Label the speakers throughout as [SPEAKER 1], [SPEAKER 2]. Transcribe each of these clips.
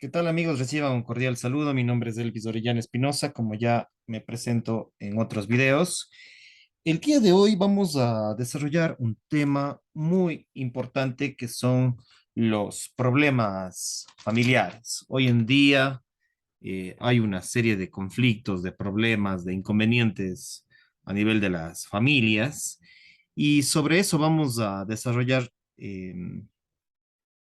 [SPEAKER 1] ¿Qué tal amigos? Reciban un cordial saludo. Mi nombre es Elvis Orellana Espinosa, como ya me presento en otros videos. El día de hoy vamos a desarrollar un tema muy importante que son los problemas familiares. Hoy en día hay una serie de conflictos, de problemas, de inconvenientes a nivel de las familias y sobre eso vamos a desarrollar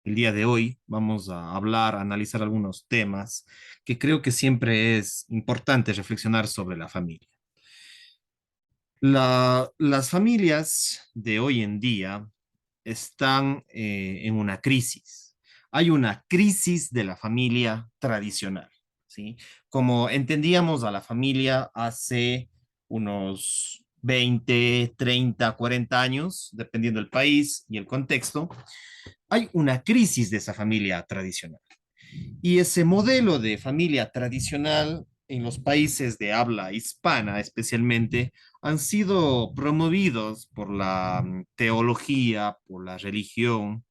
[SPEAKER 1] el día de hoy. Vamos a hablar, a analizar algunos temas que creo que siempre es importante reflexionar sobre la familia. Las familias de hoy en día están en una crisis. Hay una crisis de la familia tradicional, ¿sí? Como entendíamos a la familia hace unos 20, 30, 40 años, dependiendo del país y el contexto, hay una crisis de esa familia tradicional. Y ese modelo de familia tradicional en los países de habla hispana especialmente han sido promovidos por la teología, por la religión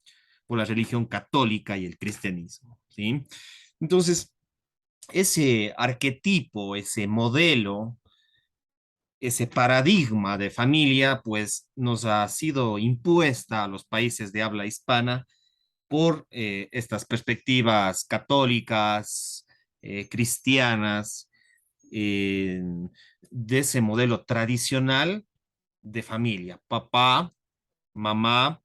[SPEAKER 1] católica y el cristianismo, ¿sí? Entonces, ese arquetipo, ese modelo, ese paradigma de familia, pues nos ha sido impuesta a los países de habla hispana por estas perspectivas católicas, cristianas, eh, de ese modelo tradicional de familia, papá, mamá,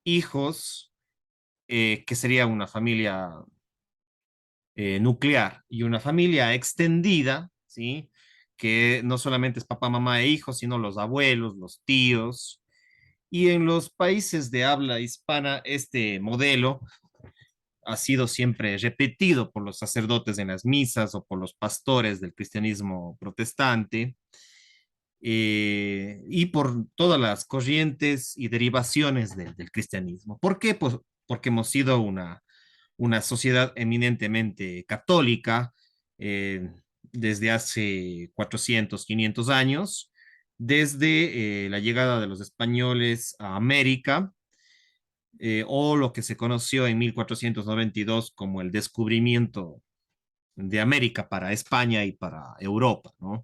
[SPEAKER 1] hijos, que sería una familia nuclear y una familia extendida, ¿sí? Que no solamente es papá, mamá e hijos, sino los abuelos, los tíos. Y en los países de habla hispana, este modelo ha sido siempre repetido por los sacerdotes en las misas o por los pastores del cristianismo protestante, y por todas las corrientes y derivaciones del cristianismo. ¿Por qué? Pues porque hemos sido una sociedad eminentemente católica eh, desde hace 400, 500 años, desde la llegada de los españoles a América, o lo que se conoció en 1492 como el descubrimiento de América para España y para Europa, ¿no?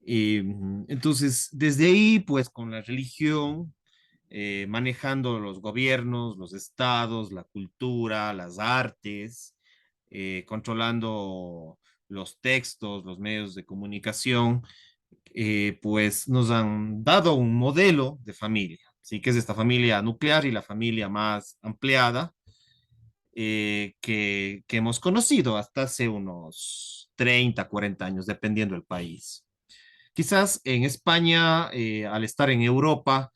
[SPEAKER 1] Entonces, desde ahí, pues con la religión, manejando los gobiernos, los estados, la cultura, las artes, controlando los textos, los medios de comunicación, pues nos han dado un modelo de familia, ¿sí? Que es esta familia nuclear y la familia más ampliada, que hemos conocido hasta hace unos 30, 40 años, dependiendo del país. Quizás en España, al estar en Europa,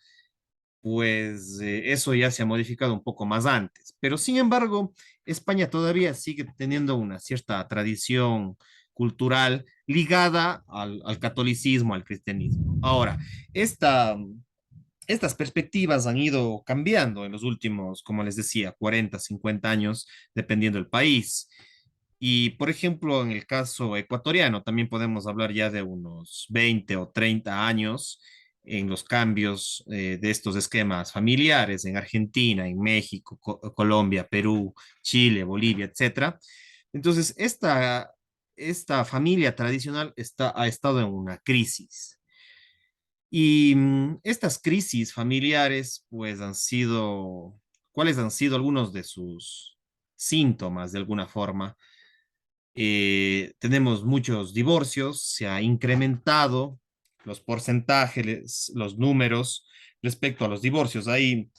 [SPEAKER 1] pues eso ya se ha modificado un poco más antes. Pero sin embargo, España todavía sigue teniendo una cierta tradición cultural ligada al catolicismo, al cristianismo. Ahora, esta, estas perspectivas han ido cambiando en los últimos, como les decía, 40, 50 años, dependiendo del país. Y, por ejemplo, en el caso ecuatoriano, también podemos hablar ya de unos 20 o 30 años en los cambios de estos esquemas familiares en Argentina, en México, Colombia, Perú, Chile, Bolivia, etcétera. Entonces, esta familia tradicional ha estado en una crisis. Y estas crisis familiares, pues ¿cuáles han sido algunos de sus síntomas de alguna forma? Tenemos muchos divorcios, se ha incrementado los porcentajes, los números respecto a los divorcios. Hay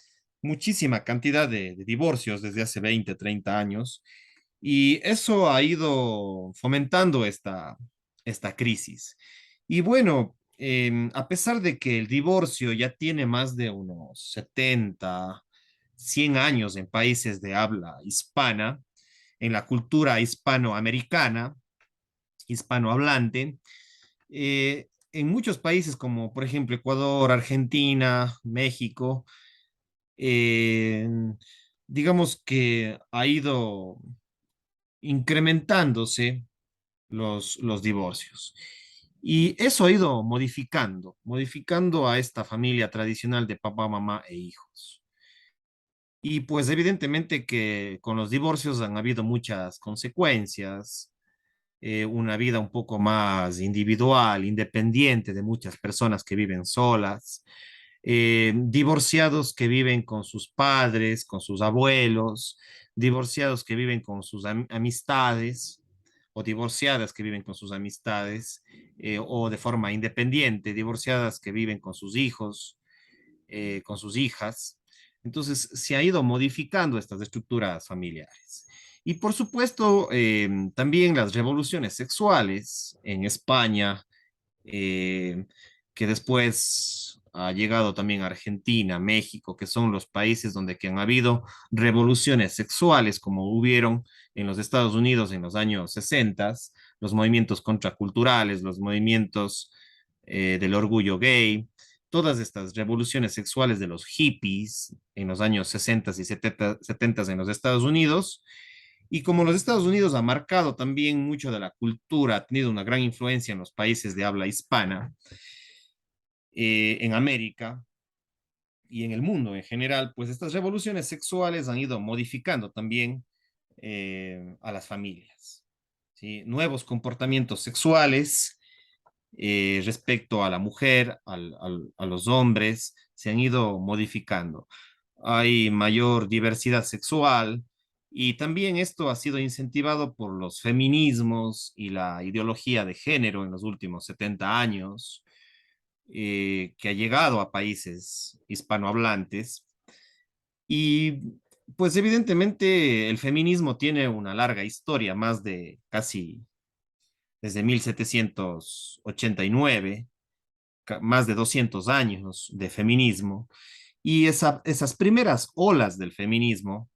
[SPEAKER 1] muchísima cantidad de divorcios desde hace 20, 30 años y eso ha ido fomentando esta crisis. Y bueno, a pesar de que el divorcio ya tiene más de unos 70, 100 años en países de habla hispana, en la cultura hispanoamericana, hispanohablante, en muchos países como por ejemplo Ecuador, Argentina, México, eh, digamos que ha ido incrementándose los divorcios. Y eso ha ido modificando a esta familia tradicional de papá, mamá e hijos. Y pues evidentemente que con los divorcios han habido muchas consecuencias, una vida un poco más individual, independiente de muchas personas que viven solas, divorciados que viven con sus padres, con sus abuelos, divorciados que viven con sus amistades o divorciadas que viven con sus amistades o de forma independiente, divorciadas que viven con sus hijos, con sus hijas. Entonces se ha ido modificando estas estructuras familiares. Y por supuesto, también las revoluciones sexuales en España, eh, que después ha llegado también a Argentina, México, que son los países donde que han habido revoluciones sexuales como hubieron en los Estados Unidos en los años 60, los movimientos contraculturales, los movimientos del orgullo gay, todas estas revoluciones sexuales de los hippies en los años 60 y 70 en los Estados Unidos. Y como los Estados Unidos ha marcado también mucho de la cultura, ha tenido una gran influencia en los países de habla hispana, en América y en el mundo en general, pues estas revoluciones sexuales han ido modificando también a las familias. ¿Sí? Nuevos comportamientos sexuales respecto a la mujer, a los hombres, se han ido modificando. Hay mayor diversidad sexual y también esto ha sido incentivado por los feminismos y la ideología de género en los últimos 70 años, que ha llegado a países hispanohablantes. Y pues evidentemente el feminismo tiene una larga historia, más de casi desde 1789, más de 200 años de feminismo. Y esas primeras olas del feminismo,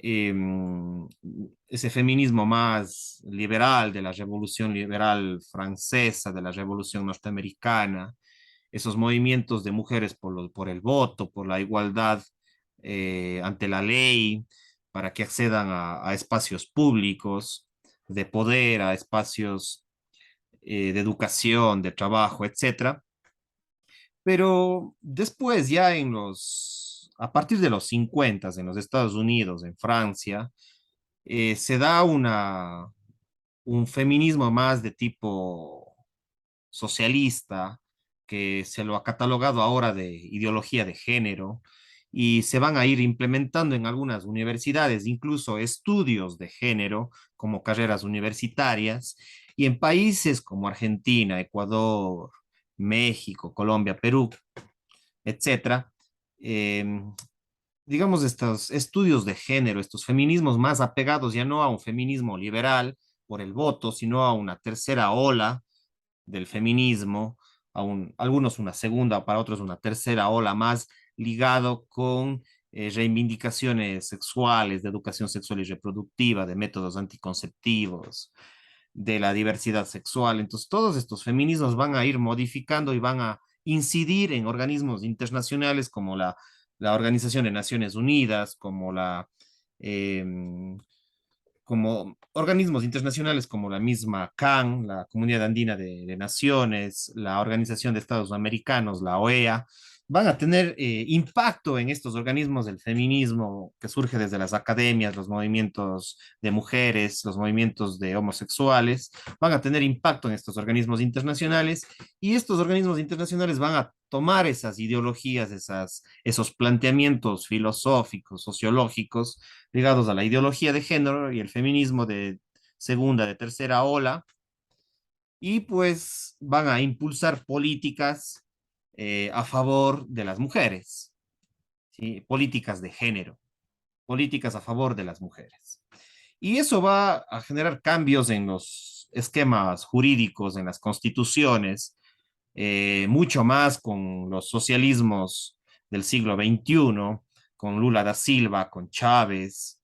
[SPEAKER 1] eh, ese feminismo más liberal de la revolución liberal francesa, de la revolución norteamericana, esos movimientos de mujeres por el voto, por la igualdad ante la ley, para que accedan a espacios públicos de poder, a espacios de educación, de trabajo, etcétera. Pero después, ya a partir de los 50 en los Estados Unidos, en Francia, se da un feminismo más de tipo socialista, que se lo ha catalogado ahora de ideología de género, y se van a ir implementando en algunas universidades, incluso estudios de género como carreras universitarias, y en países como Argentina, Ecuador, México, Colombia, Perú, etcétera, eh, digamos, estos estudios de género, estos feminismos más apegados ya no a un feminismo liberal por el voto, sino a una tercera ola del feminismo, algunos una segunda, para otros una tercera ola más ligado con reivindicaciones sexuales, de educación sexual y reproductiva, de métodos anticonceptivos, de la diversidad sexual. Entonces, todos estos feminismos van a ir modificando y van a incidir en organismos internacionales como la Organización de Naciones Unidas, eh, como organismos internacionales como la misma CAN, la Comunidad Andina de Naciones, la Organización de Estados Americanos, la OEA, van a tener impacto en estos organismos del feminismo que surge desde las academias, los movimientos de mujeres, los movimientos de homosexuales, van a tener impacto en estos organismos internacionales y estos organismos internacionales van a tomar esas ideologías, esos planteamientos filosóficos, sociológicos, ligados a la ideología de género y el feminismo de segunda, de tercera ola, y pues van a impulsar políticas a favor de las mujeres, ¿sí? Políticas de género, políticas a favor de las mujeres. Y eso va a generar cambios en los esquemas jurídicos, en las constituciones, mucho más con los socialismos del siglo XXI, con Lula da Silva, con Chávez,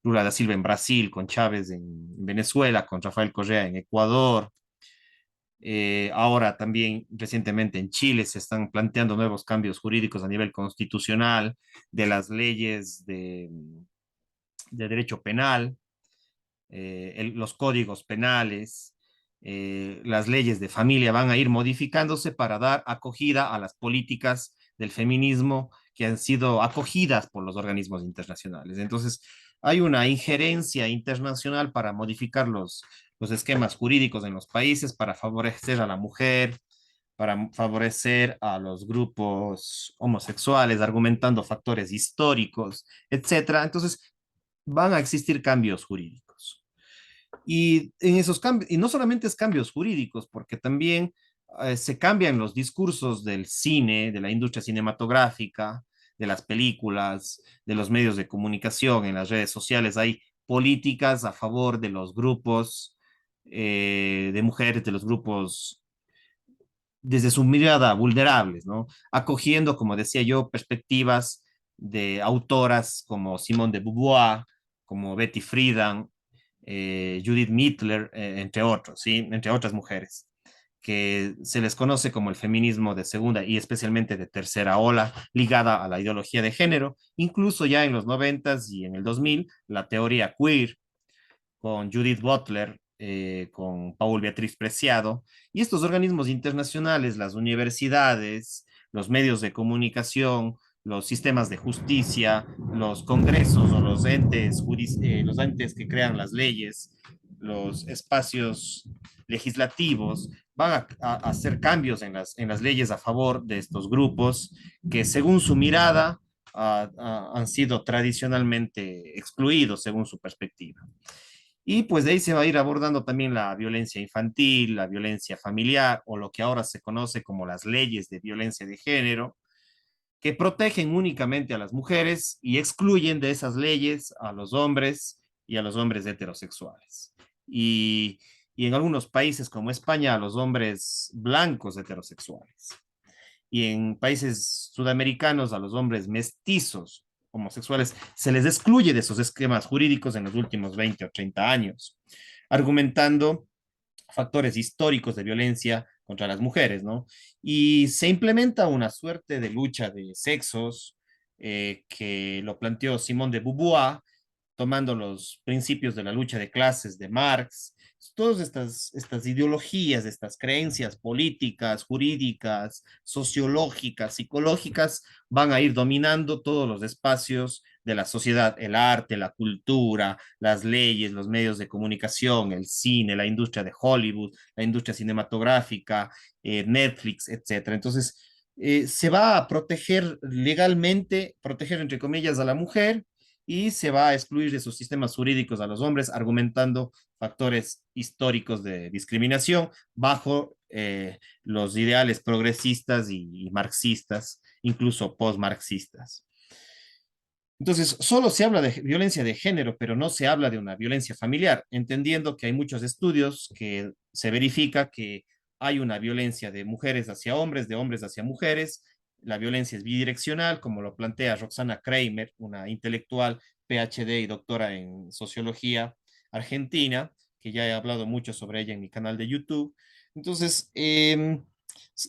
[SPEAKER 1] Lula da Silva en Brasil, con Chávez en Venezuela, con Rafael Correa en Ecuador. Ahora también recientemente en Chile se están planteando nuevos cambios jurídicos a nivel constitucional de las leyes de derecho penal, los códigos penales, las leyes de familia van a ir modificándose para dar acogida a las políticas del feminismo que han sido acogidas por los organismos internacionales. Entonces, hay una injerencia internacional para modificar los esquemas jurídicos en los países para favorecer a la mujer, para favorecer a los grupos homosexuales, argumentando factores históricos, etcétera. Entonces, van a existir cambios jurídicos. Y en esos cambios, y no solamente es cambios jurídicos, porque también se cambian los discursos del cine, de la industria cinematográfica, de las películas, de los medios de comunicación, en las redes sociales. Hay políticas a favor de los grupos de mujeres, de los grupos desde su mirada vulnerables, ¿no? Acogiendo, como decía yo, perspectivas de autoras como Simone de Beauvoir, como Betty Friedan, Judith Mittler, entre otros, ¿sí? Entre otras mujeres, que se les conoce como el feminismo de segunda y especialmente de tercera ola, ligada a la ideología de género, incluso ya en los 90s y en el 2000, la teoría queer, con Judith Butler, con Paul Beatriz Preciado, y estos organismos internacionales, las universidades, los medios de comunicación, los sistemas de justicia, los congresos o los entes que crean las leyes, los espacios legislativos, van a hacer cambios en las leyes a favor de estos grupos que según su mirada han sido tradicionalmente excluidos según su perspectiva. Y pues de ahí se va a ir abordando también la violencia infantil, la violencia familiar o lo que ahora se conoce como las leyes de violencia de género, que protegen únicamente a las mujeres y excluyen de esas leyes a los hombres y a los hombres heterosexuales. Y, y en algunos países como España a los hombres blancos heterosexuales. Y en países sudamericanos a los hombres mestizos homosexuales se les excluye de esos esquemas jurídicos en los últimos 20 o 30 años, argumentando factores históricos de violencia contra las mujeres, ¿no? Y se implementa una suerte de lucha de sexos que lo planteó Simone de Beauvoir, tomando los principios de la lucha de clases de Marx, todas estas ideologías, estas creencias políticas, jurídicas, sociológicas, psicológicas, van a ir dominando todos los espacios de la sociedad, el arte, la cultura, las leyes, los medios de comunicación, el cine, la industria de Hollywood, la industria cinematográfica, Netflix, etcétera. Entonces, se va a proteger legalmente, proteger entre comillas a la mujer, y se va a excluir de sus sistemas jurídicos a los hombres, argumentando factores históricos de discriminación bajo los ideales progresistas y marxistas, incluso postmarxistas. Entonces, solo se habla de violencia de género, pero no se habla de una violencia familiar, entendiendo que hay muchos estudios que se verifica que hay una violencia de mujeres hacia hombres, de hombres hacia mujeres. La violencia es bidireccional, como lo plantea Roxana Kramer, una intelectual PhD y doctora en sociología argentina, que ya he hablado mucho sobre ella en mi canal de YouTube. Entonces,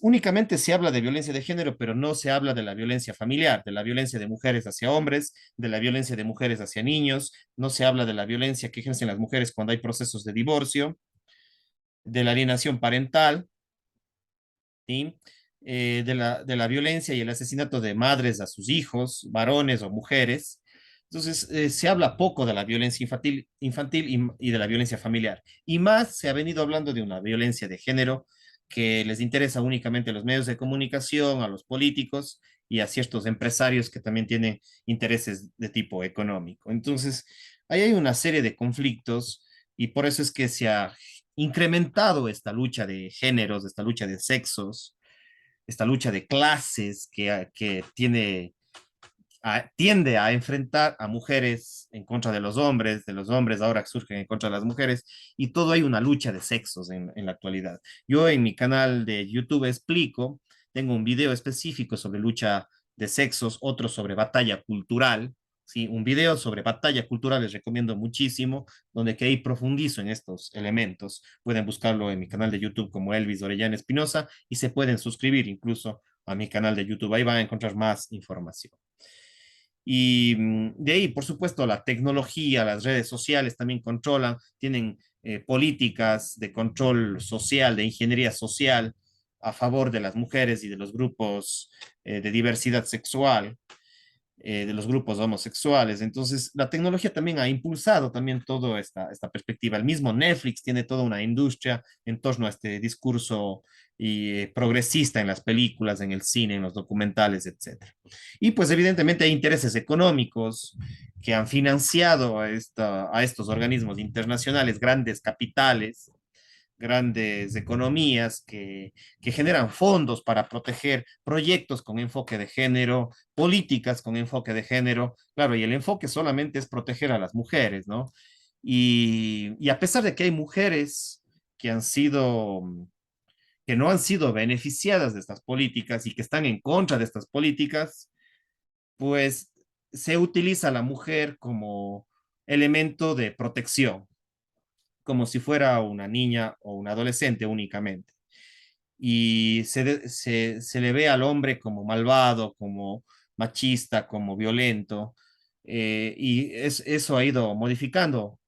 [SPEAKER 1] únicamente se habla de violencia de género, pero no se habla de la violencia familiar, de la violencia de mujeres hacia hombres, de la violencia de mujeres hacia niños, no se habla de la violencia que ejercen las mujeres cuando hay procesos de divorcio, de la alienación parental, ¿sí? De la violencia y el asesinato de madres a sus hijos, varones o mujeres. Entonces, se habla poco de la violencia infantil y de la violencia familiar. Y más se ha venido hablando de una violencia de género que les interesa únicamente a los medios de comunicación, a los políticos y a ciertos empresarios que también tienen intereses de tipo económico. Entonces, ahí hay una serie de conflictos y por eso es que se ha incrementado esta lucha de géneros, esta lucha de sexos, esta lucha de clases que tiende a enfrentar a mujeres en contra de los hombres ahora que surgen en contra de las mujeres, y todo hay una lucha de sexos en la actualidad. Yo en mi canal de YouTube explico, tengo un video específico sobre lucha de sexos, otro sobre batalla cultural, ¿sí? Un video sobre batalla cultural les recomiendo muchísimo, donde que ahí profundizo en estos elementos. Pueden buscarlo en mi canal de YouTube como Elvis Orellana Espinosa y se pueden suscribir incluso a mi canal de YouTube. Ahí van a encontrar más información. Y de ahí, por supuesto, la tecnología, las redes sociales también controlan, tienen políticas de control social, de ingeniería social, a favor de las mujeres y de los grupos de diversidad sexual, de los grupos homosexuales. Entonces, la tecnología también ha impulsado también toda esta perspectiva. El mismo Netflix tiene toda una industria en torno a este discurso progresista en las películas, en el cine, en los documentales, etcétera. Y pues evidentemente hay intereses económicos que han financiado a estos organismos internacionales, grandes capitales, grandes economías que generan fondos para proteger proyectos con enfoque de género, políticas con enfoque de género. Claro, y el enfoque solamente es proteger a las mujeres, ¿no? Y a pesar de que hay mujeres que han sido, que no han sido beneficiadas de estas políticas y que están en contra de estas políticas, pues se utiliza a la mujer como elemento de protección, como si fuera una niña o un adolescente únicamente. Y se le ve al hombre como malvado, como machista, como violento, eso ha ido modificando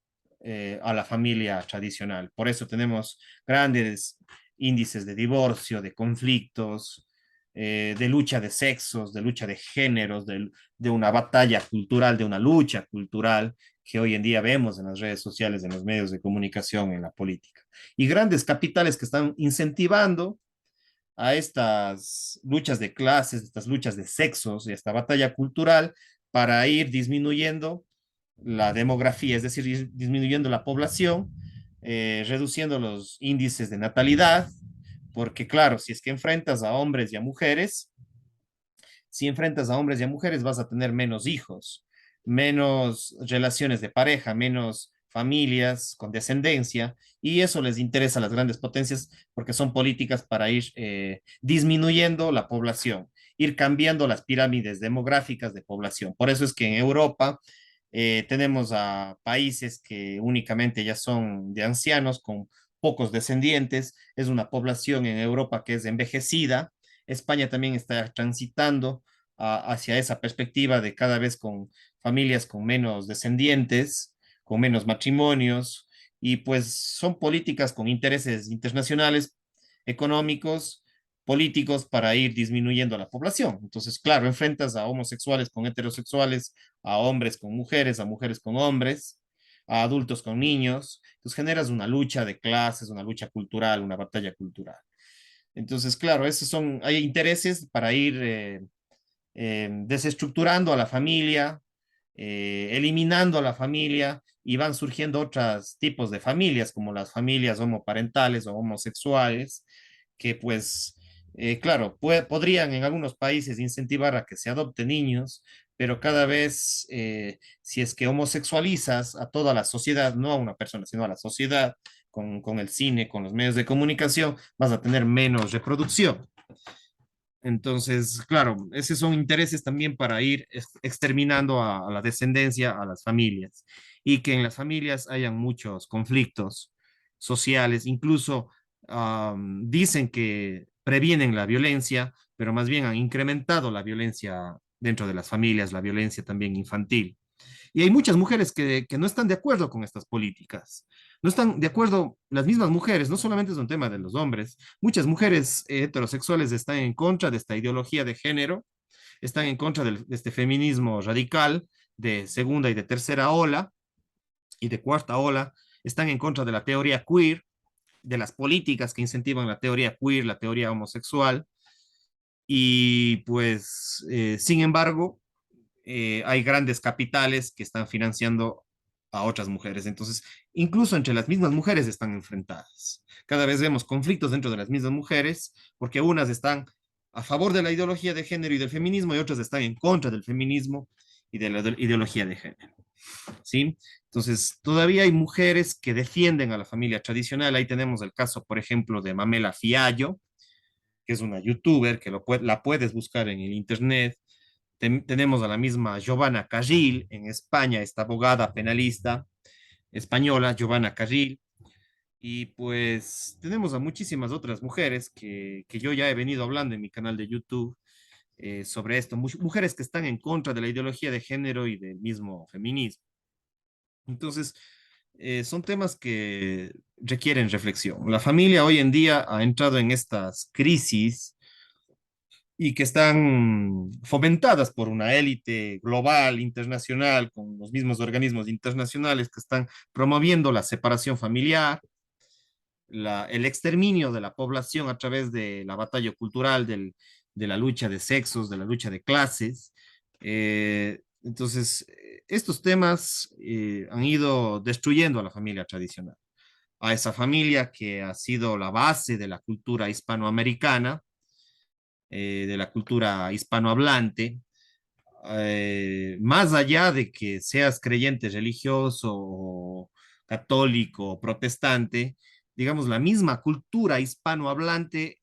[SPEAKER 1] a la familia tradicional. Por eso tenemos grandes índices de divorcio, de conflictos, de lucha de sexos, de lucha de géneros, de una batalla cultural, de una lucha cultural que hoy en día vemos en las redes sociales, en los medios de comunicación, en la política. Y grandes capitales que están incentivando a estas luchas de clases, estas luchas de sexos y esta batalla cultural para ir disminuyendo la demografía, es decir, disminuyendo la población, reduciendo los índices de natalidad, porque claro, si es que enfrentas a hombres y a mujeres, si enfrentas a hombres y a mujeres vas a tener menos hijos, menos relaciones de pareja, menos familias con descendencia, y eso les interesa a las grandes potencias porque son políticas para ir disminuyendo la población, ir cambiando las pirámides demográficas de población. Por eso es que en Europa tenemos a países que únicamente ya son de ancianos con pocos descendientes, es una población en Europa que es envejecida. España también está transitando hacia esa perspectiva de cada vez con familias con menos descendientes, con menos matrimonios, y pues son políticas con intereses internacionales, económicos, políticos para ir disminuyendo la población. Entonces, claro, enfrentas a homosexuales con heterosexuales, a hombres con mujeres, a mujeres con hombres, a adultos con niños. Entonces generas una lucha de clases, una lucha cultural, una batalla cultural. Entonces, claro, esos son, hay intereses para ir desestructurando a la familia, eliminando a la familia y van surgiendo otros tipos de familias, como las familias homoparentales o homosexuales, que pues, claro, podrían en algunos países incentivar a que se adopten niños, pero cada vez, si es que homosexualizas a toda la sociedad, no a una persona, sino a la sociedad, con el cine, con los medios de comunicación, vas a tener menos reproducción. Entonces, claro, esos son intereses también para ir exterminando a la descendencia, a las familias, y que en las familias hayan muchos conflictos sociales, incluso dicen que previenen la violencia, pero más bien han incrementado la violencia dentro de las familias, la violencia también infantil. Y hay muchas mujeres que no están de acuerdo con estas políticas. No están de acuerdo, las mismas mujeres, no solamente es un tema de los hombres, muchas mujeres heterosexuales están en contra de esta ideología de género, están en contra de este feminismo radical de segunda y de tercera ola y de cuarta ola, están en contra de la teoría queer, de las políticas que incentivan la teoría queer, la teoría homosexual, y pues, sin embargo, hay grandes capitales que están financiando a otras mujeres. Entonces, incluso entre las mismas mujeres están enfrentadas. Cada vez vemos conflictos dentro de las mismas mujeres porque unas están a favor de la ideología de género y del feminismo y otras están en contra del feminismo y de la ideología de género. ¿Sí? Entonces, todavía hay mujeres que defienden a la familia tradicional. Ahí tenemos el caso, por ejemplo, de Mamela Fiallo, que es una youtuber que la puedes buscar en el internet. Tenemos a la misma Giovanna Carril en España, esta abogada penalista española, Giovanna Carril, y pues tenemos a muchísimas otras mujeres que yo ya he venido hablando en mi canal de YouTube sobre esto, mujeres que están en contra de la ideología de género y del mismo feminismo. Entonces, son temas que requieren reflexión. La familia hoy en día ha entrado en estas crisis y que están fomentadas por una élite global, internacional, con los mismos organismos internacionales que están promoviendo la separación familiar, el exterminio de la población a través de la batalla cultural, de la lucha de sexos, de la lucha de clases. Entonces, estos temas han ido destruyendo a la familia tradicional, a esa familia que ha sido la base de la cultura hispanoamericana, de la cultura hispanohablante, más allá de que seas creyente religioso o católico o protestante, digamos, la misma cultura hispanohablante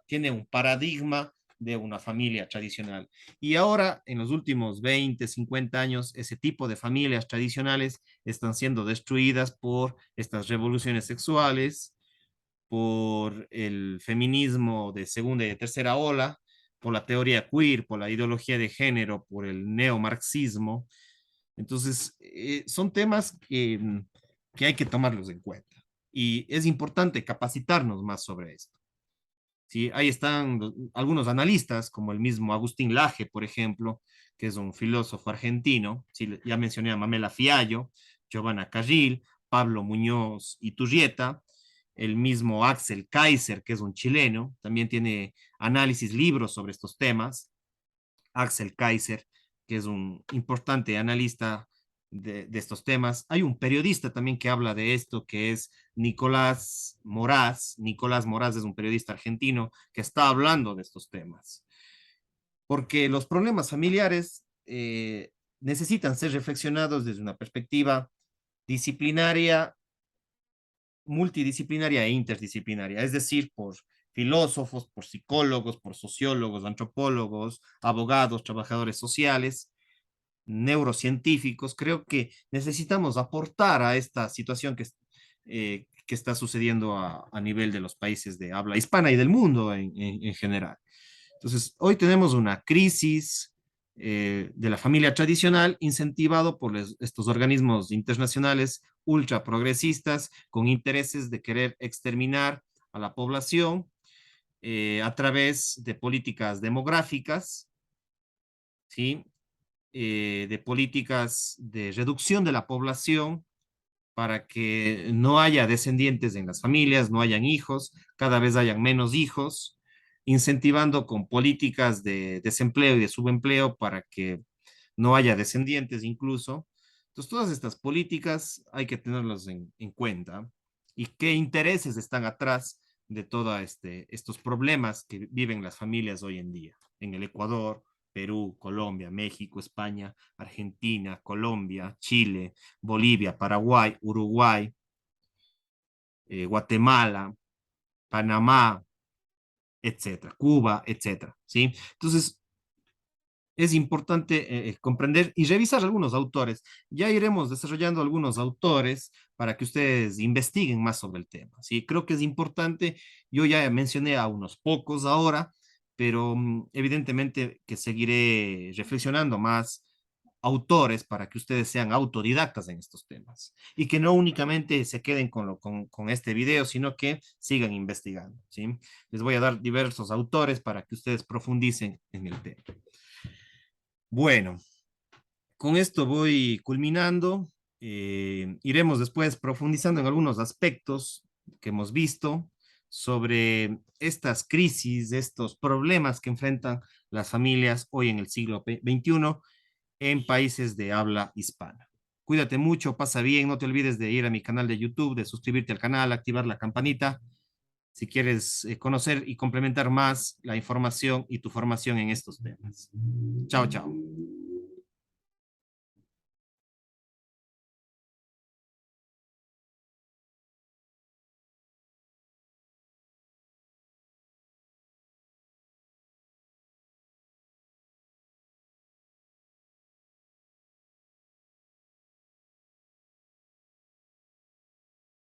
[SPEAKER 1] tiene un paradigma de una familia tradicional. Y ahora, en los últimos 20, 50 años, ese tipo de familias tradicionales están siendo destruidas por estas revoluciones sexuales, por el feminismo de segunda y de tercera ola, por la teoría queer, por la ideología de género, por el neomarxismo. Entonces, son temas que hay que tomarlos en cuenta. Y es importante capacitarnos más sobre esto. ¿Sí? Ahí están algunos analistas, como el mismo Agustín Laje, por ejemplo, que es un filósofo argentino. ¿Sí? Ya mencioné a Mamela Fiallo, Giovanna Carril, Pablo Muñoz Iturrieta, el mismo Axel Kaiser, que es un chileno, también tiene análisis, libros sobre estos temas. Axel Kaiser, que es un importante analista de estos temas. Hay un periodista también que habla de esto, que es Nicolás Moraz. Nicolás Moraz es un periodista argentino que está hablando de estos temas, porque los problemas familiares necesitan ser reflexionados desde una perspectiva disciplinaria, multidisciplinaria e interdisciplinaria, es decir, por filósofos, por psicólogos, por sociólogos, antropólogos, abogados, trabajadores sociales, neurocientíficos. Creo que necesitamos aportar a esta situación que está sucediendo a nivel de los países de habla hispana y del mundo en general. Entonces, hoy tenemos una crisis de la familia tradicional incentivado por estos organismos internacionales ultra progresistas con intereses de querer exterminar a la población a través de políticas demográficas, ¿sí? De políticas de reducción de la población para que no haya descendientes en las familias, no hayan hijos, cada vez hayan menos hijos, incentivando con políticas de desempleo y de subempleo para que no haya descendientes incluso. Entonces, todas estas políticas hay que tenerlas en cuenta y qué intereses están atrás de todos estos problemas que viven las familias hoy en día en el Ecuador, Perú, Colombia, México, España, Argentina, Colombia, Chile, Bolivia, Paraguay, Uruguay, Guatemala, Panamá, etcétera, Cuba, etcétera, ¿sí? Entonces, es importante comprender y revisar algunos autores. Ya iremos desarrollando algunos autores para que ustedes investiguen más sobre el tema, ¿sí? Creo que es importante, yo ya mencioné a unos pocos ahora, pero evidentemente que seguiré reflexionando más autores para que ustedes sean autodidactas en estos temas y que no únicamente se queden con este video, sino que sigan investigando, ¿sí? Les voy a dar diversos autores para que ustedes profundicen en el tema. Bueno, con esto voy culminando. Iremos después profundizando en algunos aspectos que hemos visto sobre estas crisis, estos problemas que enfrentan las familias hoy en el siglo XXI en países de habla hispana. Cuídate mucho, pasa bien, no te olvides de ir a mi canal de YouTube, de suscribirte al canal, activar la campanita si quieres conocer y complementar más la información y tu formación en estos temas. Chao, chao.